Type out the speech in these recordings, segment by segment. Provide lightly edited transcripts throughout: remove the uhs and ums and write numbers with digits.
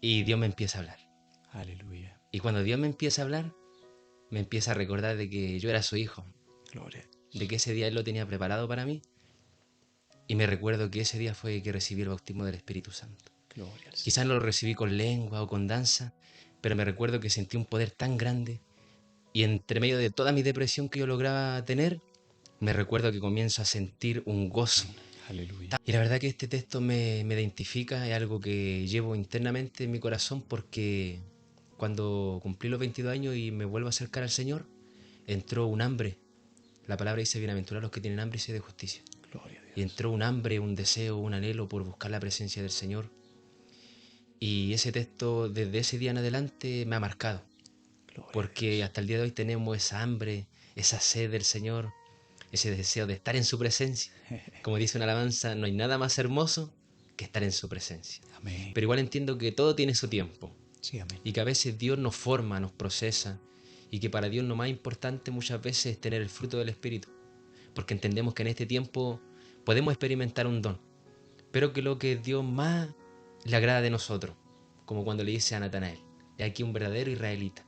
y Dios me empieza a hablar. Aleluya. Y cuando Dios me empieza a hablar, me empieza a recordar de que yo era su hijo, Gloria. de que ese día Él lo tenía preparado para mí. Y me recuerdo que ese día fue que recibí el bautismo del Espíritu Santo. Gloria al Señor. Quizás no lo recibí con lengua o con danza, pero me recuerdo que sentí un poder tan grande y entre medio de toda mi depresión que yo lograba tener, me recuerdo que comienzo a sentir un gozo. Aleluya. Y la verdad que este texto me identifica, es algo que llevo internamente en mi corazón porque cuando cumplí los 22 años y me vuelvo a acercar al Señor, entró un hambre. La palabra dice, bienaventurados los que tienen hambre y sed de justicia. Gloria a Y Dios. entró un hambre, un deseo, un anhelo por buscar la presencia del Señor. Y ese texto desde ese día en adelante me ha marcado. Gloria a Porque Dios. hasta el día de hoy tenemos esa hambre, esa sed del Señor, ese deseo de estar en su presencia. Como dice una alabanza, no hay nada más hermoso que estar en su presencia. Amén. Pero igual entiendo que todo tiene su tiempo Sí, amén. y que a veces Dios nos forma, nos procesa y que para Dios lo más importante muchas veces es tener el fruto del Espíritu. Porque entendemos que en este tiempo podemos experimentar un don, pero que lo que Dios más le agrada de nosotros, como cuando le dice a Natanael, he aquí un verdadero israelita.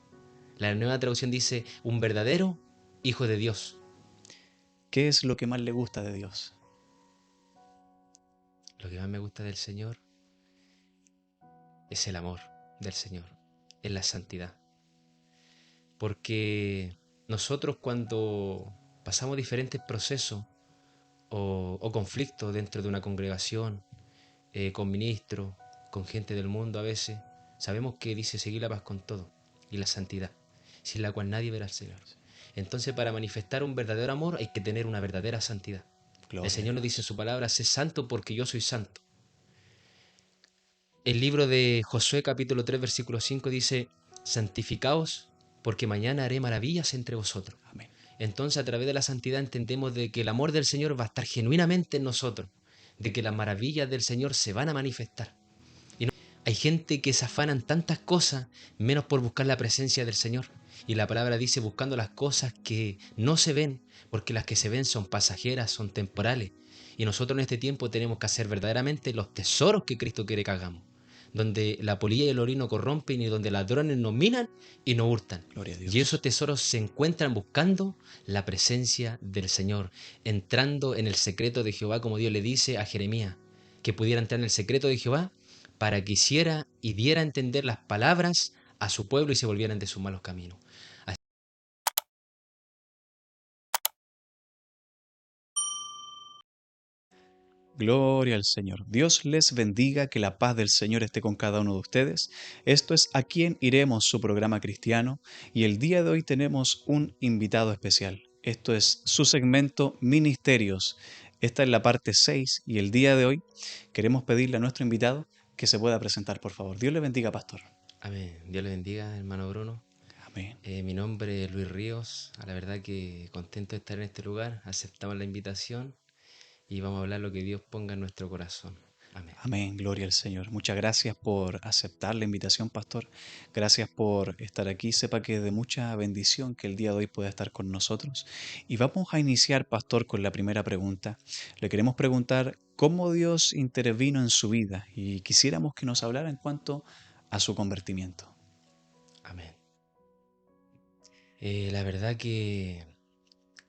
La nueva traducción dice, un verdadero hijo de Dios. ¿Qué es lo que más le gusta de Dios? Lo que más me gusta del Señor es el amor del Señor, es la santidad. Porque nosotros cuando pasamos diferentes procesos o conflictos dentro de una congregación, con ministros, con gente del mundo a veces, sabemos que dice seguir la paz con todo y la santidad, sin la cual nadie verá al Señor. Entonces para manifestar un verdadero amor hay que tener una verdadera santidad. El Gloria a Señor nos dice en Dios. su palabra, sé santo porque yo soy santo. El libro de Josué capítulo 3 versículo 5 dice, santificaos porque mañana haré maravillas entre vosotros. Amén. Entonces a través de la santidad entendemos de que el amor del Señor va a estar genuinamente en nosotros, de que las maravillas del Señor se van a manifestar. Y no, hay gente que se afanan tantas cosas menos por buscar la presencia del Señor. Y la palabra dice buscando las cosas que no se ven, porque las que se ven son pasajeras, son temporales. Y nosotros en este tiempo tenemos que hacer verdaderamente los tesoros que Cristo quiere que hagamos, donde la polilla y el oro no corrompen y donde ladrones no minan y no hurtan. Gloria a Y esos Dios. tesoros se encuentran buscando la presencia del Señor, entrando en el secreto de Jehová, como Dios le dice a Jeremías, que pudiera entrar en el secreto de Jehová para que hiciera y diera a entender las palabras a su pueblo y se volvieran de sus malos caminos. Gloria al Señor. Dios les bendiga, que la paz del Señor esté con cada uno de ustedes. Esto es A quién iremos, su programa cristiano, y el día de hoy tenemos un invitado especial. Esto es su segmento Ministerios. Esta es la parte 6 y el día de hoy queremos pedirle a nuestro invitado que se pueda presentar, por favor. Dios le bendiga, pastor. Amén. Dios le bendiga, hermano Bruno. Amén. Mi nombre es Luis Ríos. A la verdad que contento de estar en este lugar. Aceptamos la invitación y vamos a hablar lo que Dios ponga en nuestro corazón. Amén. Amén, gloria al Señor. Muchas gracias por aceptar la invitación, pastor. Gracias por estar aquí. Sepa que es de mucha bendición que el día de hoy pueda estar con nosotros. Y vamos a iniciar, pastor, con la primera pregunta. Le queremos preguntar cómo Dios intervino en su vida y quisiéramos que nos hablara en cuanto a su convertimiento. Amén. La verdad que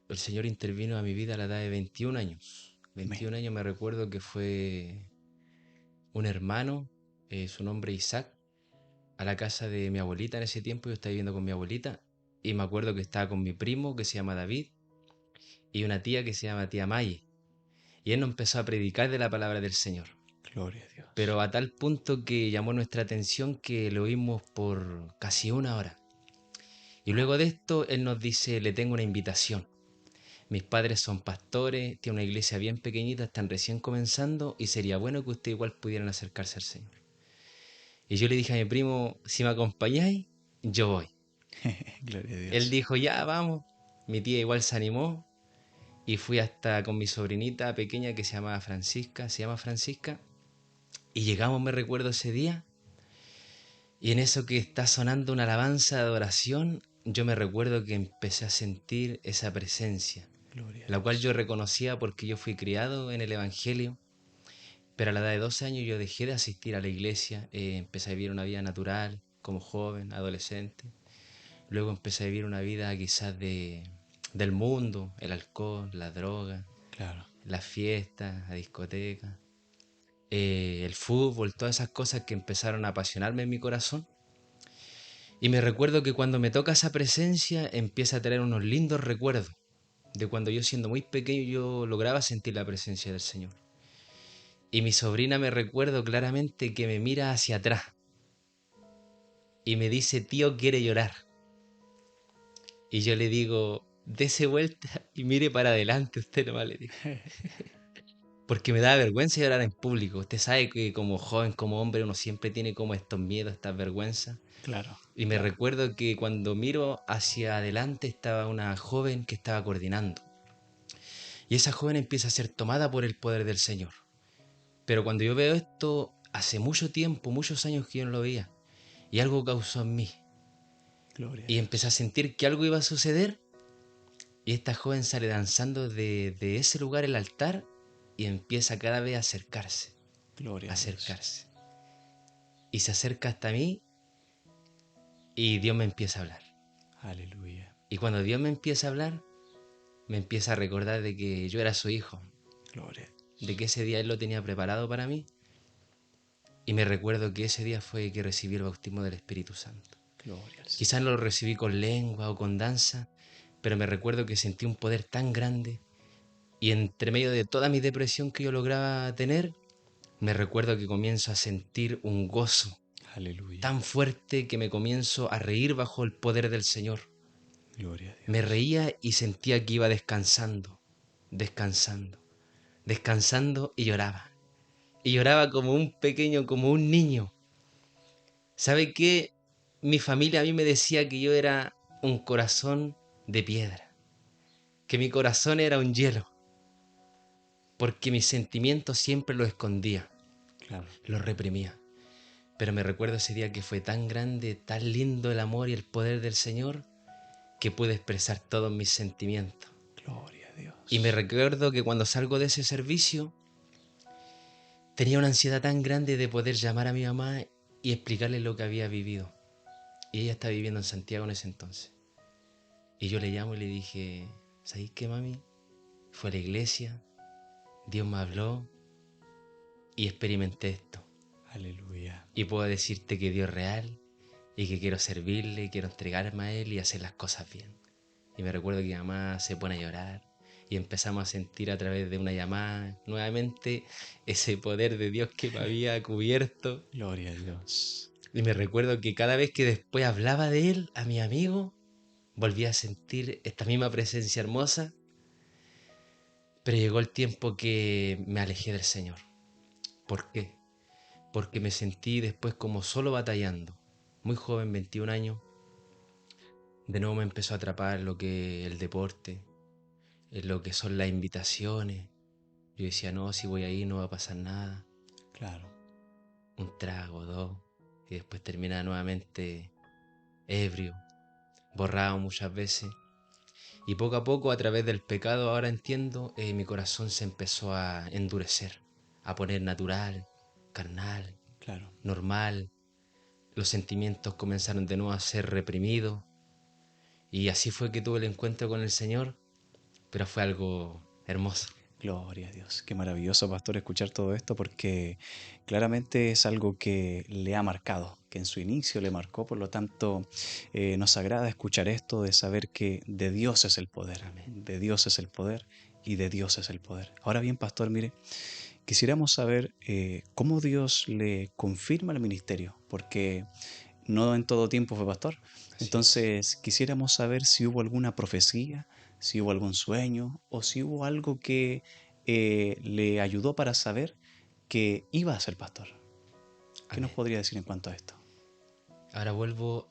el Señor intervino a mi vida a la edad de 21 años. Amén. 21 años me recuerdo que fue un hermano, su nombre Isaac, a la casa de mi abuelita en ese tiempo. Yo estaba viviendo con mi abuelita y me acuerdo que estaba con mi primo que se llama David y una tía que se llama tía Maye. Y él nos empezó a predicar de la palabra del Señor. Gloria a Dios. Pero a tal punto que llamó nuestra atención que lo oímos por casi una hora. Y luego de esto él nos dice, le tengo una invitación. Mis padres son pastores, tienen una iglesia bien pequeñita, están recién comenzando y sería bueno que ustedes igual pudieran acercarse al Señor. Y yo le dije a mi primo, si me acompañáis, yo voy. Gloria a Él Dios. dijo, ya, vamos. Mi tía igual se animó y fui hasta con mi sobrinita pequeña que se llama Francisca. Y llegamos, me recuerdo ese día, y en eso que está sonando una alabanza de adoración, yo me recuerdo que empecé a sentir esa presencia, Gloria a la cual Dios. yo reconocía porque yo fui criado en el Evangelio, Pero a la edad de 12 años yo dejé de asistir a la iglesia, empecé a vivir una vida natural, como joven, adolescente. Luego empecé a vivir una vida quizás del mundo, el alcohol, la droga, Claro, las fiestas, la discoteca, el fútbol, todas esas cosas que empezaron a apasionarme en mi corazón. Y me recuerdo que cuando me toca esa presencia empieza a traer unos lindos recuerdos de cuando yo siendo muy pequeño yo lograba sentir la presencia del Señor. Y mi sobrina me recuerdo claramente que me mira hacia atrás y me dice, tío, quiere llorar. Y yo le digo, dese vuelta y mire para adelante usted nomás, le digo. Porque me da vergüenza llorar en público. Usted sabe que como joven, como hombre, uno siempre tiene como estos miedos, estas vergüenzas. claro, Y me claro. recuerdo que cuando miro hacia adelante estaba una joven que estaba coordinando. Y esa joven empieza a ser tomada por el poder del Señor. Pero cuando yo veo esto, hace mucho tiempo, muchos años que yo no lo veía. Y algo causó en mí. Gloria a Y empecé a Dios. sentir que algo iba a suceder. Y esta joven sale danzando de ese lugar, el altar, y empieza cada vez a acercarse, Gloria a a Dios. acercarse. Y se acerca hasta mí y Dios me empieza a hablar. Aleluya. Y cuando Dios me empieza a hablar, me empieza a recordar de que yo era su hijo, Gloria a de Dios. que ese día Él lo tenía preparado para mí. Y me recuerdo que ese día fue que recibí el bautismo del Espíritu Santo. Gloria al Quizás Señor. no lo recibí con lengua o con danza, pero me recuerdo que sentí un poder tan grande y entre medio de toda mi depresión que yo lograba tener, me recuerdo que comienzo a sentir un gozo Aleluya. tan fuerte que me comienzo a reír bajo el poder del Señor. Gloria a Me Dios. reía y sentía que iba descansando, descansando, descansando y lloraba. Y lloraba como un pequeño, como un niño. ¿Sabe qué? Mi familia a mí me decía que yo era un corazón de piedra, que mi corazón era un hielo, porque mis sentimientos siempre los escondía, Claro. los reprimía. Pero me recuerdo ese día que fue tan grande, tan lindo el amor y el poder del Señor, que pude expresar todos mis sentimientos. Gloria a Y me Dios. recuerdo que cuando salgo de ese servicio, tenía una ansiedad tan grande de poder llamar a mi mamá y explicarle lo que había vivido. Y ella está viviendo en Santiago en ese entonces. Y yo le llamo y le dije, ¿sabéis qué, mami? Fue a la iglesia, Dios me habló y experimenté esto. Aleluya. Y puedo decirte que Dios es real y que quiero servirle, quiero entregarme a Él y hacer las cosas bien. Y me recuerdo que mi mamá se pone a llorar y empezamos a sentir a través de una llamada nuevamente ese poder de Dios que me había cubierto. Gloria a Dios. Y me recuerdo que cada vez que después hablaba de Él a mi amigo, volvía a sentir esta misma presencia hermosa, pero llegó el tiempo que me alejé del Señor. ¿Por qué? Porque me sentí después como solo batallando. Muy joven, 21 años, de nuevo me empezó a atrapar lo que el deporte, lo que son las invitaciones. Yo decía, no, si voy ahí no va a pasar nada. Claro. Un trago, dos. Y después terminaba nuevamente ebrio, borrado muchas veces. Y poco a poco, a través del pecado, ahora entiendo, mi corazón se empezó a endurecer, a poner natural, carnal, Claro. normal. Los sentimientos comenzaron de nuevo a ser reprimidos. Y así fue que tuve el encuentro con el Señor, pero fue algo hermoso. Gloria a Dios. Qué maravilloso, pastor, escuchar todo esto porque claramente es algo que le ha marcado, que en su inicio le marcó, por lo tanto nos agrada escuchar esto de saber que de Dios es el poder, Amén. de Dios es el poder y de Dios es el poder. Ahora bien, pastor, mire, quisiéramos saber cómo Dios le confirma el ministerio, porque no en todo tiempo fue pastor. Así es. Entonces, quisiéramos saber si hubo alguna profecía, si hubo algún sueño o si hubo algo que le ayudó para saber que iba a ser pastor. ¿Qué nos Amén. podría decir en cuanto a esto? Ahora vuelvo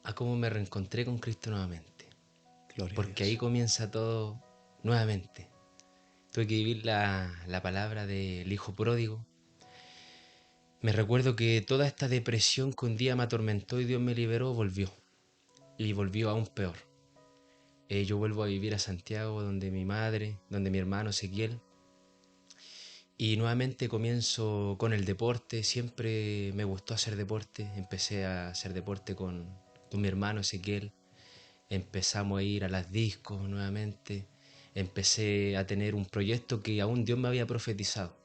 a cómo me reencontré con Cristo nuevamente. Gloria a Porque ahí Dios. comienza todo nuevamente. Tuve que vivir la palabra del hijo pródigo. Me recuerdo que toda esta depresión que un día me atormentó y Dios me liberó volvió. Y volvió aún peor. Yo vuelvo a vivir a Santiago, donde mi madre, donde mi hermano Ezequiel. Y nuevamente comienzo con el deporte, siempre me gustó hacer deporte, empecé a hacer deporte con mi hermano Ezequiel, empezamos a ir a las discos nuevamente, empecé a tener un proyecto que aún Dios me había profetizado.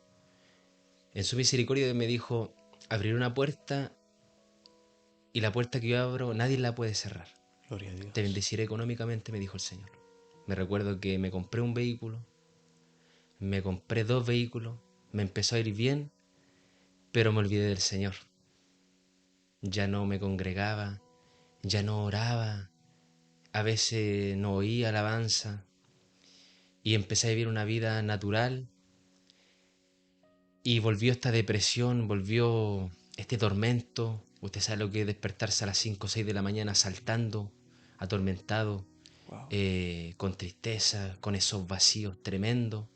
En su misericordia me dijo, abrir una puerta y la puerta que yo abro nadie la puede cerrar. Gloria a Te Dios. bendeciré económicamente, me dijo el Señor. Me recuerdo que me compré un vehículo, me compré 2 vehículos, me empezó a ir bien, pero me olvidé del Señor. Ya no me congregaba, ya no oraba, a veces no oía alabanza y empecé a vivir una vida natural y volvió esta depresión, volvió este tormento. Usted sabe lo que es despertarse a las 5 o 6 de la mañana saltando, atormentado, Wow. con tristeza, con esos vacíos tremendos.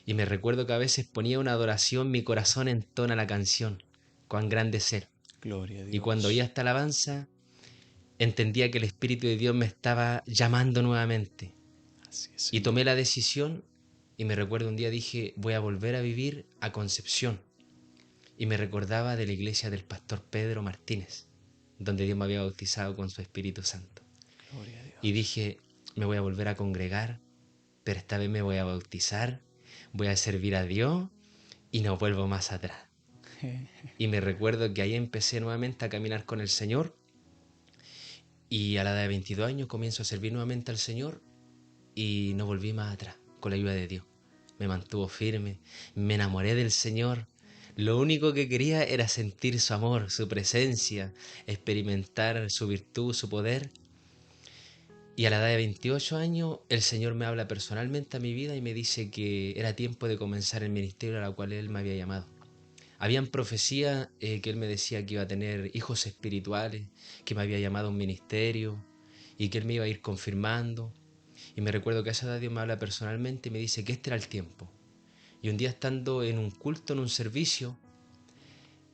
Y me recuerdo que a veces ponía una adoración, mi corazón entona la canción, cuán grande es Él. Gloria a Y cuando oía Dios. esta alabanza, entendía que el Espíritu de Dios me estaba llamando nuevamente. Así es, Y Señor. tomé la decisión y me recuerdo un día dije, voy a volver a vivir a Concepción. Y me recordaba de la iglesia del pastor Pedro Martínez, donde Dios me había bautizado con su Espíritu Santo. Gloria a Y Dios. dije, me voy a volver a congregar, pero esta vez me voy a bautizar, voy a servir a Dios y no vuelvo más atrás. Y me recuerdo que ahí empecé nuevamente a caminar con el Señor y a la edad de 22 años comienzo a servir nuevamente al Señor y no volví más atrás, con la ayuda de Dios. Me mantuvo firme, me enamoré del Señor. Lo único que quería era sentir su amor, su presencia, experimentar su virtud, su poder. Y a la edad de 28 años el Señor me habla personalmente a mi vida y me dice que era tiempo de comenzar el ministerio a la cual Él me había llamado. Habían profecías que Él me decía que iba a tener hijos espirituales, que me había llamado a un ministerio y que Él me iba a ir confirmando. Y me recuerdo que a esa edad Dios me habla personalmente y me dice que este era el tiempo. Y un día estando en un culto, en un servicio,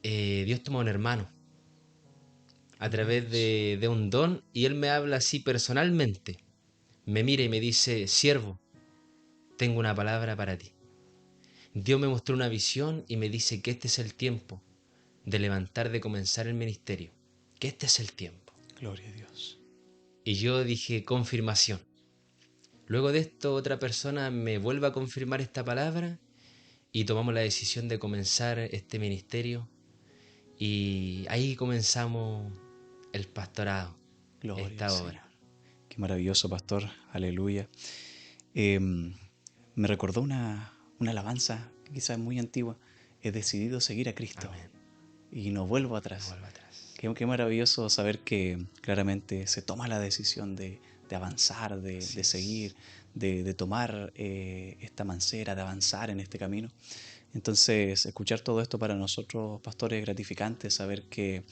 Dios toma a un hermano a Gloria a través Dios. de un don y Él me habla así personalmente. Me mira y me dice, siervo, tengo una palabra para ti. Dios me mostró una visión y me dice que este es el tiempo de levantar, de comenzar el ministerio. Que este es el tiempo. Gloria a Dios. Y yo dije, confirmación. Luego de esto, otra persona me vuelve a confirmar esta palabra y tomamos la decisión de comenzar este ministerio. Y ahí comenzamos el pastorado, Gloria al esta Señor. obra. Qué maravilloso, pastor. Aleluya. Me recordó una alabanza que quizás es muy antigua. He decidido seguir a Cristo Amén. y no vuelvo No atrás. vuelva atrás. Qué maravilloso saber que claramente se toma la decisión de avanzar, Así de es. seguir, de tomar esta mancera, de avanzar en este camino. Entonces, escuchar todo esto para nosotros, pastores, es gratificante, saber que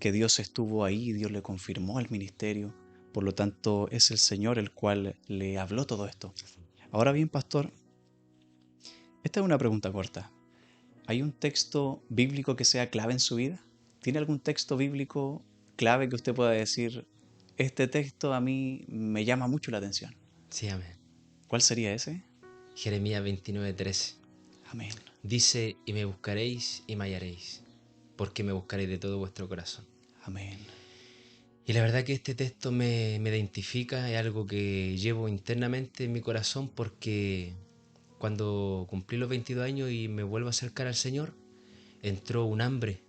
Dios estuvo ahí, Dios le confirmó el ministerio, por lo tanto es el Señor el cual le habló todo esto. Ahora bien, pastor, esta es una pregunta corta. ¿Hay un texto bíblico que sea clave en su vida? ¿Tiene algún texto bíblico clave que usted pueda decir, este texto a mí me llama mucho la atención? Sí, amén. ¿Cuál sería ese? Jeremías 29:13. Amén. Dice, y me buscaréis y me hallaréis, porque me buscaréis de todo vuestro corazón. Amén. Y la verdad que este texto me identifica, es algo que llevo internamente en mi corazón porque cuando cumplí los 22 años y me vuelvo a acercar al Señor, entró un hambre.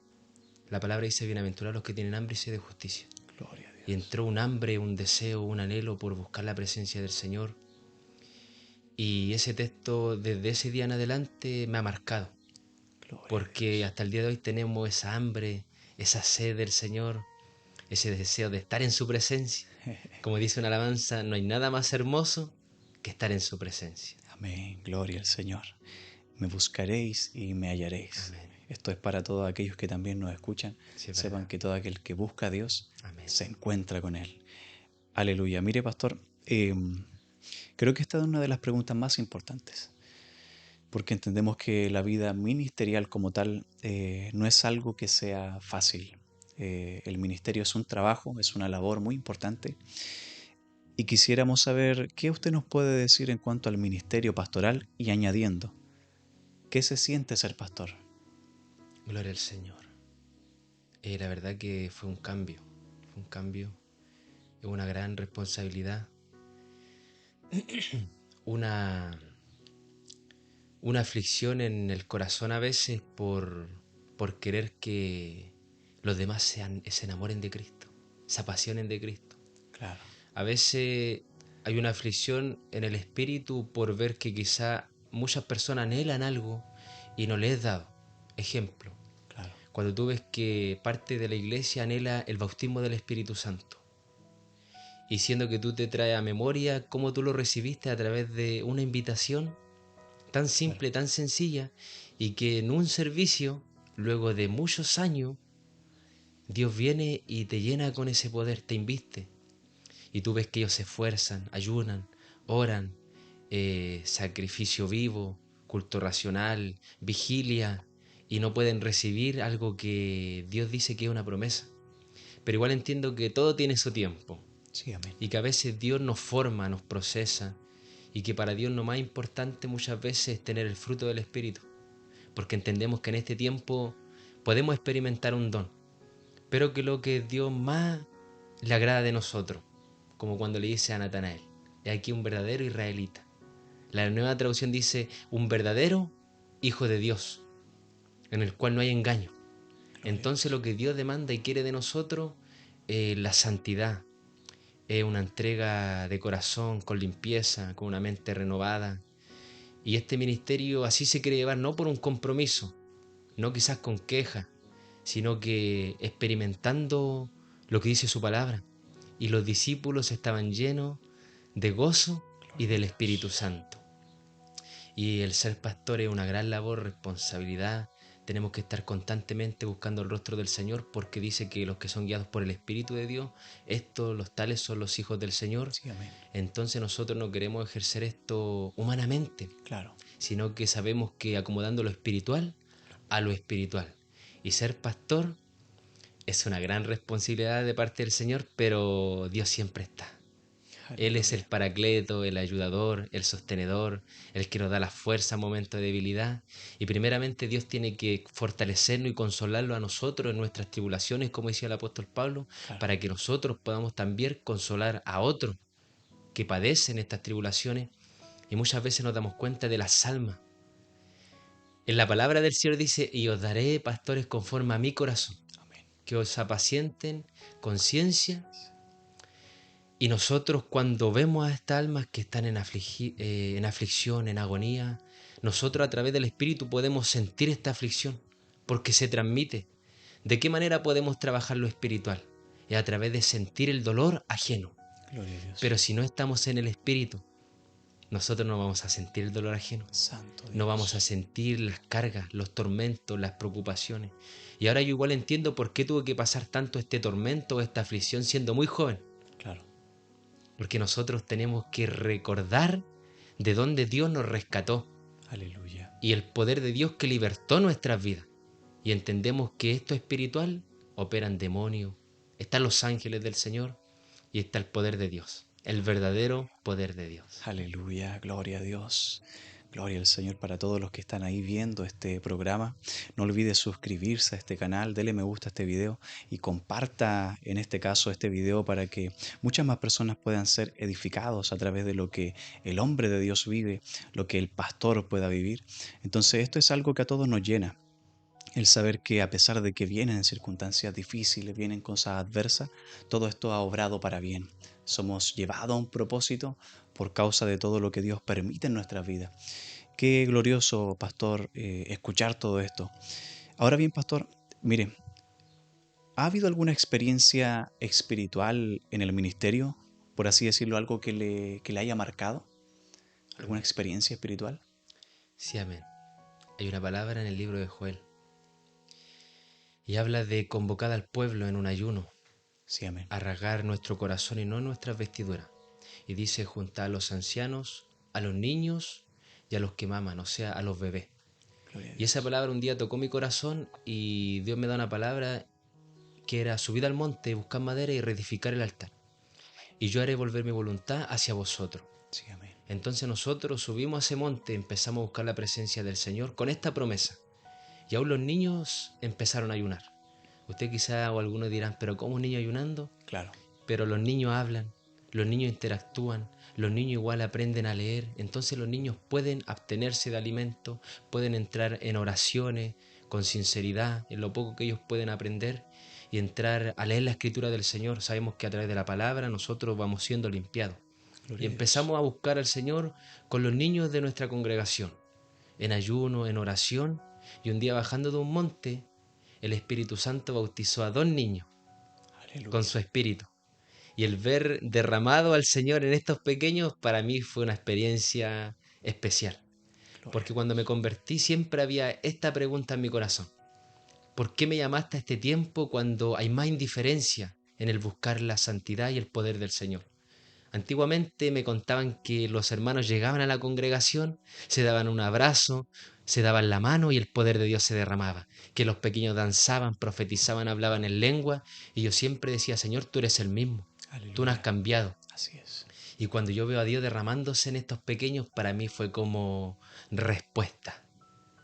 La palabra dice, bienaventurados los que tienen hambre y sed de justicia. Gloria a Y Dios. entró un hambre, un deseo, un anhelo por buscar la presencia del Señor. Y ese texto desde ese día en adelante me ha marcado, Gloria a porque Dios. hasta el día de hoy tenemos esa hambre, esa sed del Señor, ese deseo de estar en su presencia. Como dice una alabanza, no hay nada más hermoso que estar en su presencia. Amén. Gloria al Señor. Me buscaréis y me hallaréis. Amén. Esto es para todos aquellos que también nos escuchan. Sí, es Sepan verdad. que todo aquel que busca a Dios Amén. se encuentra con Él. Aleluya. Mire, pastor, creo que esta es una de las preguntas más importantes, porque entendemos que la vida ministerial como tal no es algo que sea fácil. El ministerio es un trabajo, es una labor muy importante. Y quisiéramos saber qué usted nos puede decir en cuanto al ministerio pastoral y añadiendo, ¿Qué se siente ser pastor? Gloria al Señor. La verdad que fue un cambio, es una gran responsabilidad, una, una aflicción en el corazón a veces por querer que los demás se enamoren de Cristo, se apasionen de Cristo. Claro, A veces hay una aflicción en el espíritu por ver que quizá muchas personas anhelan algo y no les es dado. Ejemplo, claro, cuando tú ves que parte de la iglesia anhela el bautismo del Espíritu Santo, y siendo que tú te traes a memoria cómo tú lo recibiste a través de una invitación tan claro. simple, tan sencilla, y que en un servicio, luego de muchos años, Dios viene y te llena con ese poder, te inviste, y tú ves que ellos se esfuerzan, ayunan, oran, sacrificio vivo, culto racional, vigilia, y no pueden recibir algo que Dios dice que es una promesa. Pero igual entiendo que todo tiene su tiempo, Sí, amén. y que a veces Dios nos forma, nos procesa, y que para Dios lo más importante muchas veces es tener el fruto del Espíritu, porque entendemos que en este tiempo podemos experimentar un don, pero que lo que Dios más le agrada de nosotros, como cuando le dice a Natanael, he aquí un verdadero israelita. La nueva traducción dice un verdadero hijo de Dios, en el cual no hay engaño. Gloria a Entonces Dios. lo que Dios demanda y quiere de nosotros es la santidad, es una entrega de corazón con limpieza, con una mente renovada. Y este ministerio así se quiere llevar no por un compromiso, no quizás con queja, sino que experimentando lo que dice su palabra. Y los discípulos estaban llenos de gozo y Gloria a del Espíritu Dios. Santo. Y el ser pastor es una gran labor, responsabilidad. Tenemos que estar constantemente buscando el rostro del Señor, porque dice que los que son guiados por el Espíritu de Dios, estos, los tales, son los hijos del Señor. Sí, amén. Entonces nosotros no queremos ejercer esto humanamente, Claro. sino que sabemos que acomodando lo espiritual a lo espiritual. Y ser pastor es una gran responsabilidad de parte del Señor, pero Dios siempre está. Él es el Aleluya. paracleto, el ayudador, el sostenedor, el que nos da la fuerza en momentos de debilidad. Y primeramente Dios tiene que fortalecernos y consolarlo a nosotros en nuestras tribulaciones, como decía el apóstol Pablo, Claro. para que nosotros podamos también consolar a otros que padecen estas tribulaciones. Y muchas veces nos damos cuenta de las almas. En la palabra del Señor dice, y os daré pastores conforme a mi corazón, Amén. que os apacienten con ciencia. Y nosotros cuando vemos a estas almas que están en aflicción, en agonía, nosotros a través del Espíritu podemos sentir esta aflicción, porque se transmite. ¿De qué manera podemos trabajar lo espiritual? Es a través de sentir el dolor ajeno. Gloria a Pero Dios. si no estamos en el Espíritu, nosotros no vamos a sentir el dolor ajeno. Santo No vamos a Dios. sentir las cargas, los tormentos, las preocupaciones. Y ahora yo igual entiendo por qué tuve que pasar tanto este tormento, esta aflicción siendo muy joven. Claro. Porque nosotros tenemos que recordar de dónde Dios nos rescató Aleluya. y el poder de Dios que libertó nuestras vidas. Y entendemos que esto espiritual operan demonios, están los ángeles del Señor y está el poder de Dios, el verdadero poder de Dios. Aleluya, gloria a Dios. Gloria al Señor para todos los que están ahí viendo este programa. No olvide suscribirse a este canal, dele me gusta a este video y comparta en este caso este video para que muchas más personas puedan ser edificados a través de lo que el hombre de Dios vive, lo que el pastor pueda vivir. Entonces esto es algo que a todos nos llena. El saber que a pesar de que vienen circunstancias difíciles, vienen cosas adversas, todo esto ha obrado para bien. Somos llevados a un propósito por causa de todo lo que Dios permite en nuestras vidas. Qué glorioso, pastor, escuchar todo esto. Ahora bien, pastor, mire, ¿ha habido alguna experiencia espiritual en el ministerio? Por así decirlo, algo que le haya marcado. ¿Alguna Amén. experiencia espiritual? Sí, amén. Hay una palabra en el libro de Joel y habla de convocar al pueblo en un ayuno, Sí, amén. a rasgar nuestro corazón y no nuestras vestiduras. Y dice juntar a los ancianos, a los niños y a los que maman, o sea, a los bebés. Gloria a Y esa Dios. palabra un día tocó mi corazón y Dios me da una palabra que era subir al monte, buscar madera y reedificar el altar. Y yo haré volver mi voluntad hacia vosotros. Sí, amén. Entonces nosotros subimos a ese monte, empezamos a buscar la presencia del Señor con esta promesa. Y aún los niños empezaron a ayunar. Usted quizá o algunos dirán, pero ¿cómo un niño ayunando? Claro. Pero los niños hablan, los niños interactúan, los niños igual aprenden a leer, entonces los niños pueden abstenerse de alimento, pueden entrar en oraciones con sinceridad, en lo poco que ellos pueden aprender y entrar a leer la escritura del Señor. Sabemos que a través de la palabra nosotros vamos siendo limpiados. Y Gloria a Dios. empezamos a buscar al Señor con los niños de nuestra congregación, en ayuno, en oración, y un día bajando de un monte, el Espíritu Santo bautizó a 2 niños con Aleluya. su espíritu. Y el ver derramado al Señor en estos pequeños para mí fue una experiencia especial. Gloria Porque a cuando me Dios. convertí siempre había esta pregunta en mi corazón. ¿Por qué me llamaste a este tiempo cuando hay más indiferencia en el buscar la santidad y el poder del Señor? Antiguamente me contaban que los hermanos llegaban a la congregación, se daban un abrazo, se daban la mano y el poder de Dios se derramaba. Que los pequeños danzaban, profetizaban, hablaban en lengua y yo siempre decía, Señor, tú eres el mismo, tú no has Aleluya. cambiado. Así es. Y cuando yo veo a Dios derramándose en estos pequeños, para mí fue como respuesta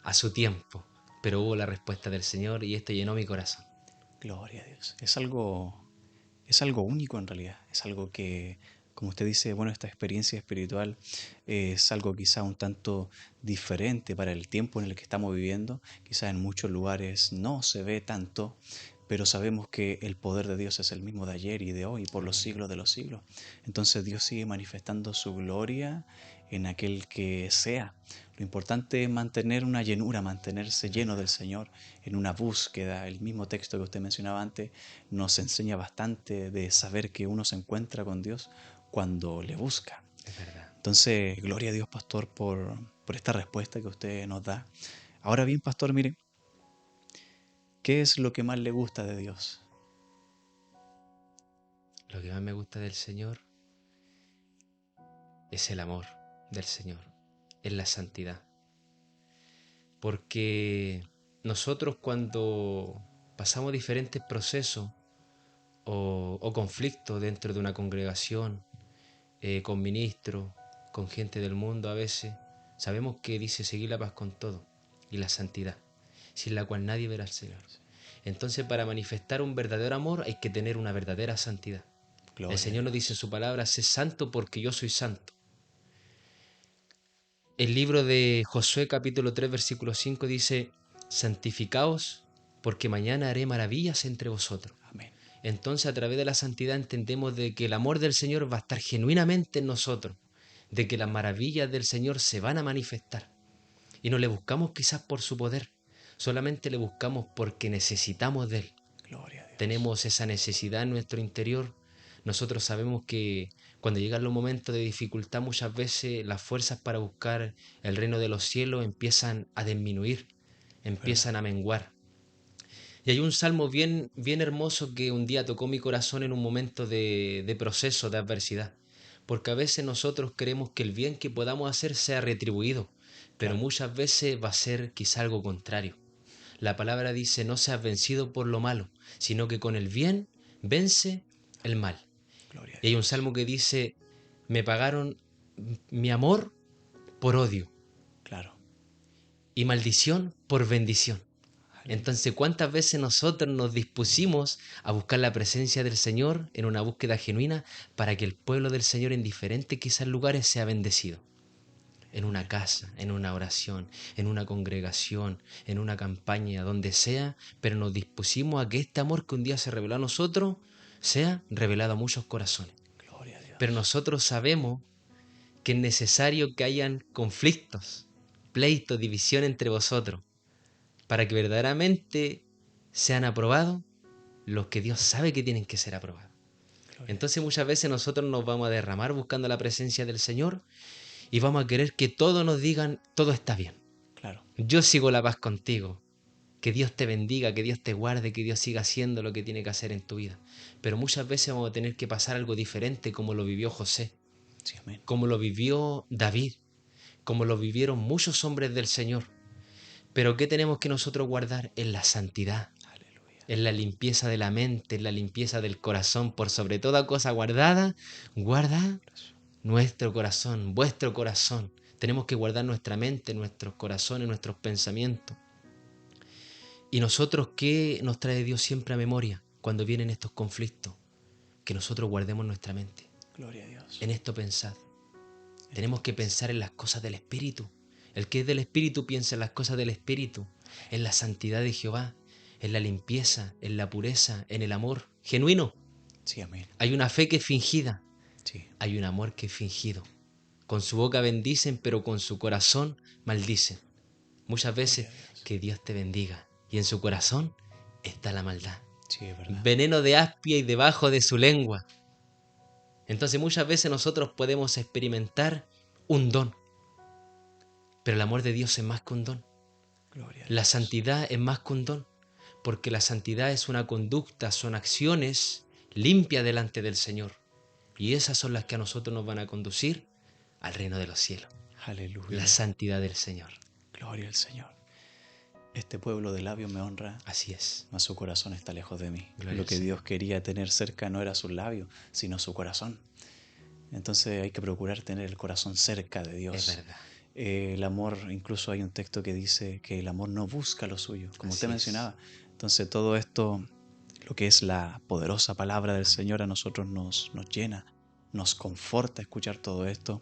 a su tiempo. Pero hubo la respuesta del Señor y esto llenó mi corazón. Gloria a Dios. Es algo único en realidad. Es algo que, como usted dice, bueno, esta experiencia espiritual es algo quizá un tanto diferente para el tiempo en el que estamos viviendo. Quizá en muchos lugares no se ve tanto, pero sabemos que el poder de Dios es el mismo de ayer y de hoy, por los siglos de los siglos. Entonces Dios sigue manifestando su gloria en aquel que sea. Lo importante es mantener una llenura, mantenerse lleno del Señor en una búsqueda. El mismo texto que usted mencionaba antes nos enseña bastante de saber que uno se encuentra con Dios cuando le busca. Es verdad. Entonces, gloria a Dios, pastor, por esta respuesta que usted nos da. Ahora bien, pastor, mire, ¿qué es lo que más le gusta de Dios? Lo que más me gusta del Señor es el amor del Señor, es la santidad. Porque nosotros cuando pasamos diferentes procesos o conflictos dentro de una congregación, con ministros, con gente del mundo a veces, sabemos que dice seguir la paz con todo y la santidad, sin la cual nadie verá al Señor. Entonces para manifestar un verdadero amor hay que tener una verdadera santidad. El Gloria a Señor nos dice en Dios. su palabra, sé santo porque yo soy santo. El libro de Josué capítulo 3 versículo 5 dice, santificaos porque mañana haré maravillas entre vosotros. Amén. Entonces a través de la santidad entendemos de que el amor del Señor va a estar genuinamente en nosotros, de que las maravillas del Señor se van a manifestar. Y no le buscamos quizás por su poder, solamente le buscamos porque necesitamos de Él. Gloria a Dios. Tenemos esa necesidad en nuestro interior. Nosotros sabemos que cuando llegan los momentos de dificultad muchas veces las fuerzas para buscar el reino de los cielos empiezan a disminuir, ¿Verdad? empiezan a menguar. Y hay un salmo bien, bien hermoso que un día tocó mi corazón en un momento de proceso, de adversidad. Porque a veces nosotros queremos que el bien que podamos hacer sea retribuido, pero Claro. muchas veces va a ser quizá algo contrario. La palabra dice, no seas vencido por lo malo, sino que con el bien vence el mal. Gloria a Y hay un Dios. salmo que dice, me pagaron mi amor por odio Claro. y maldición por bendición. Entonces, Aleluya. ¿cuántas veces nosotros nos dispusimos a buscar la presencia del Señor en una búsqueda genuina para que el pueblo del Señor en diferentes quizás lugares sea bendecido? En una Amén. casa, en una oración, en una congregación, en una campaña, donde sea, pero nos dispusimos a que este amor que un día se reveló a nosotros sea revelado a muchos corazones. Gloria a Pero Dios. nosotros sabemos que es necesario que hayan conflictos, pleitos, división entre vosotros, para que verdaderamente sean aprobados los que Dios sabe que tienen que ser aprobados. Gloria a Entonces Dios. muchas veces nosotros nos vamos a derramar buscando la presencia del Señor y vamos a querer que todos nos digan, todo está bien. Claro. Yo sigo la paz contigo. Que Dios te bendiga, que Dios te guarde, que Dios siga haciendo lo que tiene que hacer en tu vida. Pero muchas veces vamos a tener que pasar algo diferente como lo vivió José, Sí, amén. como lo vivió David, como lo vivieron muchos hombres del Señor. Pero ¿qué tenemos que nosotros guardar? En la santidad, Aleluya. en la limpieza de la mente, en la limpieza del corazón, por sobre toda cosa guardada, guarda nuestro corazón, vuestro corazón. Tenemos que guardar nuestra mente, nuestros corazones, nuestros pensamientos. ¿Y nosotros qué nos trae Dios siempre a memoria cuando vienen estos conflictos? Que nosotros guardemos nuestra mente. Gloria a Dios. En esto pensad. Tenemos que pensar en las cosas del Espíritu. El que es del Espíritu piensa en las cosas del Espíritu, en la santidad de Jehová, en la limpieza, en la pureza, en el amor genuino. Sí, amén. Hay una fe que es fingida, Sí. hay un amor que es fingido. Con su boca bendicen, pero con su corazón maldicen. Muchas veces Gloria a Dios. que Dios te bendiga y en su corazón está la maldad. Sí, es verdad. Veneno de aspia y debajo de su lengua. Entonces muchas veces nosotros podemos experimentar un don, pero el amor de Dios es más que un don. Gloria a La Dios. santidad es más que un don, porque la santidad es una conducta, son acciones limpias delante del Señor. Y esas son las que a nosotros nos van a conducir al reino de los cielos. Aleluya. La santidad del Señor. Gloria al Señor. Este pueblo de labios me honra, Así es. mas su corazón está lejos de mí. Gloria Lo al que Señor. Dios quería tener cerca no era sus labios, sino su corazón. Entonces hay que procurar tener el corazón cerca de Dios. Es verdad. El amor, incluso hay un texto que dice que el amor no busca lo suyo, como usted Así es. mencionaba. Entonces todo esto, lo que es la poderosa palabra del Señor a nosotros nos llena, nos conforta escuchar todo esto.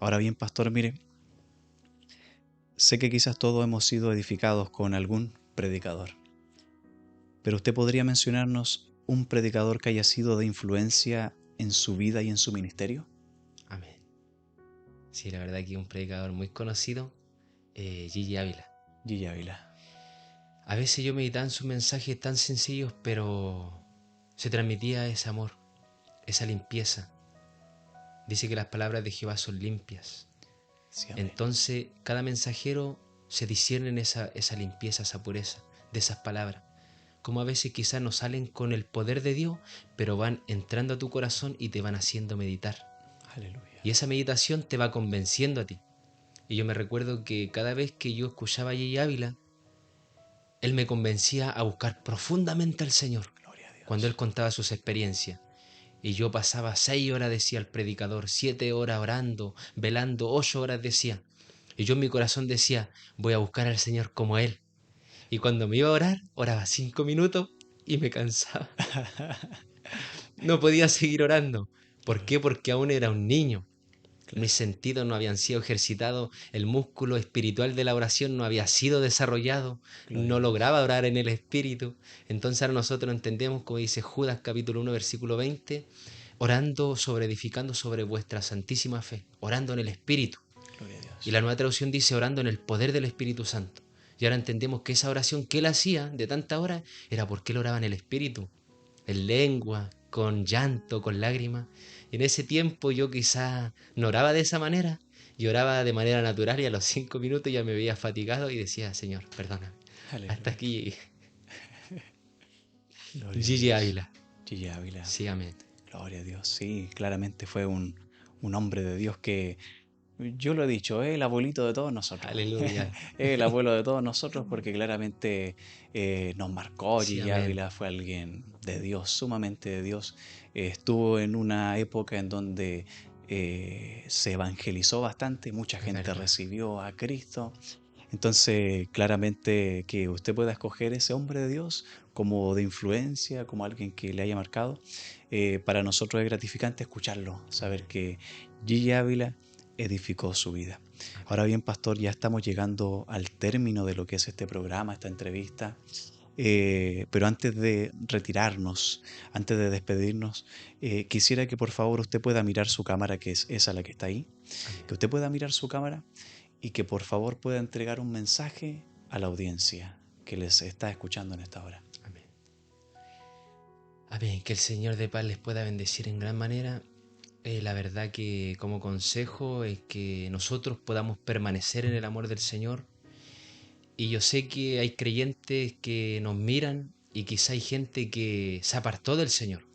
Ahora bien, pastor, mire, sé que quizás todos hemos sido edificados con algún predicador, pero usted podría mencionarnos un predicador que haya sido de influencia en su vida y en su ministerio. Amén. Sí, la verdad que un predicador muy conocido, Gigi Ávila. Gigi Ávila. A veces yo meditaba en sus mensajes tan sencillos, pero se transmitía ese amor, esa limpieza. Dice que las palabras de Jehová son limpias. Sí, amén. Entonces, cada mensajero se discierne en esa limpieza, esa pureza de esas palabras. Como a veces quizás no salen con el poder de Dios, pero van entrando a tu corazón y te van haciendo meditar. Aleluya. Y esa meditación te va convenciendo a ti. Y yo me recuerdo que cada vez que yo escuchaba a Gigi Ávila, él me convencía a buscar profundamente al Señor. Gloria a Dios. Cuando él contaba sus experiencias. Y yo pasaba 6 horas, decía el predicador, 7 horas orando, velando, 8 horas decía. Y yo en mi corazón decía, voy a buscar al Señor como Él. Y cuando me iba a orar, oraba 5 minutos y me cansaba. No podía seguir orando. ¿Por qué? Porque aún era un niño. Mis sentidos no habían sido ejercitados, el músculo espiritual de la oración no había sido desarrollado, no lograba orar en el espíritu. Entonces ahora nosotros entendemos, como dice Judas capítulo 1 versículo 20, orando sobre, edificando sobre vuestra santísima fe, orando en el espíritu. Gloria a Dios. Y la nueva traducción dice orando en el poder del Espíritu Santo. Y ahora entendemos que esa oración que él hacía de tanta hora era porque él oraba en el espíritu, en lengua, con llanto, con lágrimas. Y en ese tiempo yo quizá no oraba de esa manera, yo oraba de manera natural y a los 5 minutos ya me veía fatigado y decía, Señor, perdóname, Aleluya. hasta aquí llegué. Gloria a Gigi Dios. Ávila. Gigi Ávila. Sí, amén. Gloria a Dios. Sí, claramente fue un hombre de Dios que, yo lo he dicho, es el abuelito de todos nosotros. Aleluya. Es el abuelo de todos nosotros porque claramente nos marcó. Sí, Gigi amén. Ávila fue alguien de Dios, sumamente de Dios. Estuvo en una época en donde se evangelizó bastante, mucha Es gente verdad. recibió a Cristo. Entonces, claramente que usted pueda escoger ese hombre de Dios como de influencia, como alguien que le haya marcado, para nosotros es gratificante escucharlo, saber que Gigi Ávila edificó su vida. Ahora bien, pastor, ya estamos llegando al término de lo que es este programa, esta entrevista. Pero antes de retirarnos, antes de despedirnos, quisiera que por favor usted pueda mirar su cámara, que es esa la que está ahí, Amén. que usted pueda mirar su cámara y que por favor pueda entregar un mensaje a la audiencia que les está escuchando en esta hora. Amén. Amén. Que el Señor de paz les pueda bendecir en gran manera. La verdad que como consejo es que nosotros podamos permanecer en el amor del Señor. Y yo sé que hay creyentes que nos miran y quizá hay gente que se apartó del Señor.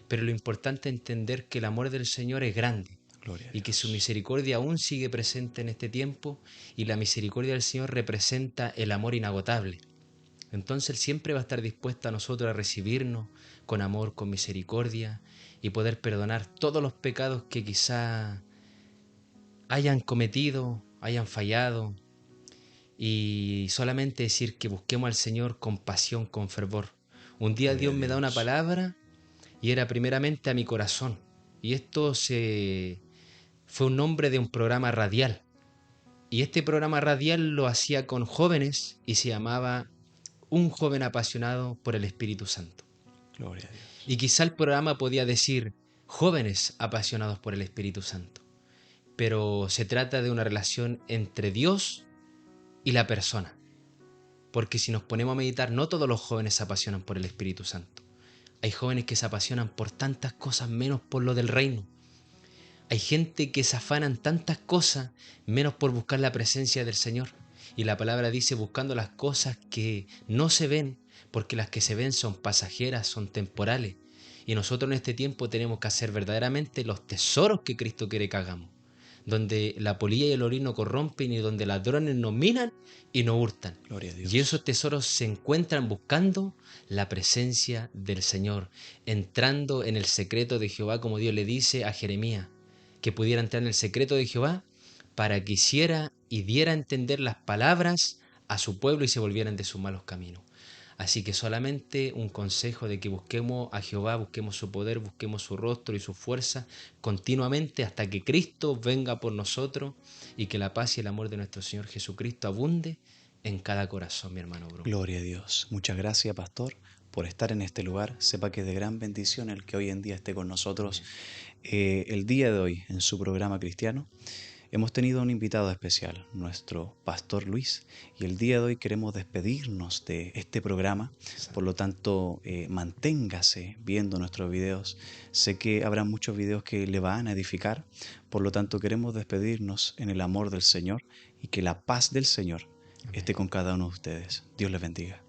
Pero lo importante es entender que el amor del Señor es grande Gloria a y que su Dios. misericordia aún sigue presente en este tiempo, y la misericordia del Señor representa el amor inagotable. Entonces Él siempre va a estar dispuesto a nosotros a recibirnos con amor, con misericordia, y poder perdonar todos los pecados que quizá hayan cometido, hayan fallado, y solamente decir que busquemos al Señor con pasión, con fervor. Un día Gloria a Dios me da una Dios. palabra y era primeramente a mi corazón. Y esto fue un nombre de un programa radial. Y este programa radial lo hacía con jóvenes y se llamaba Un joven apasionado por el Espíritu Santo. Gloria a Dios. Y quizá el programa podía decir jóvenes apasionados por el Espíritu Santo. Pero se trata de una relación entre Dios y la persona. Porque si nos ponemos a meditar, no todos los jóvenes se apasionan por el Espíritu Santo. Hay jóvenes que se apasionan por tantas cosas menos por lo del reino. Hay gente que se afanan tantas cosas menos por buscar la presencia del Señor. Y la palabra dice buscando las cosas que no se ven, porque las que se ven son pasajeras, son temporales. Y nosotros en este tiempo tenemos que hacer verdaderamente los tesoros que Cristo quiere que hagamos, donde la polilla y el orín no corrompen y donde ladrones no minan y no hurtan. Gloria a Y esos Dios. tesoros se encuentran buscando la presencia del Señor, entrando en el secreto de Jehová, como Dios le dice a Jeremías, que pudiera entrar en el secreto de Jehová para que hiciera y diera a entender las palabras a su pueblo y se volvieran de sus malos caminos. Así que solamente un consejo de que busquemos a Jehová, busquemos su poder, busquemos su rostro y su fuerza continuamente hasta que Cristo venga por nosotros y que la paz y el amor de nuestro Señor Jesucristo abunde en cada corazón, mi hermano Bruno. Gloria a Dios. Muchas gracias, pastor, por estar en este lugar. Sepa que es de gran bendición el que hoy en día esté con nosotros. El día de hoy, en su programa cristiano, hemos tenido un invitado especial, nuestro pastor Luis, y el día de hoy queremos despedirnos de este programa. Por lo tanto, manténgase viendo nuestros videos. Sé que habrá muchos videos que le van a edificar. Por lo tanto, queremos despedirnos en el amor del Señor y que la paz del Señor esté con cada uno de ustedes. Dios les bendiga.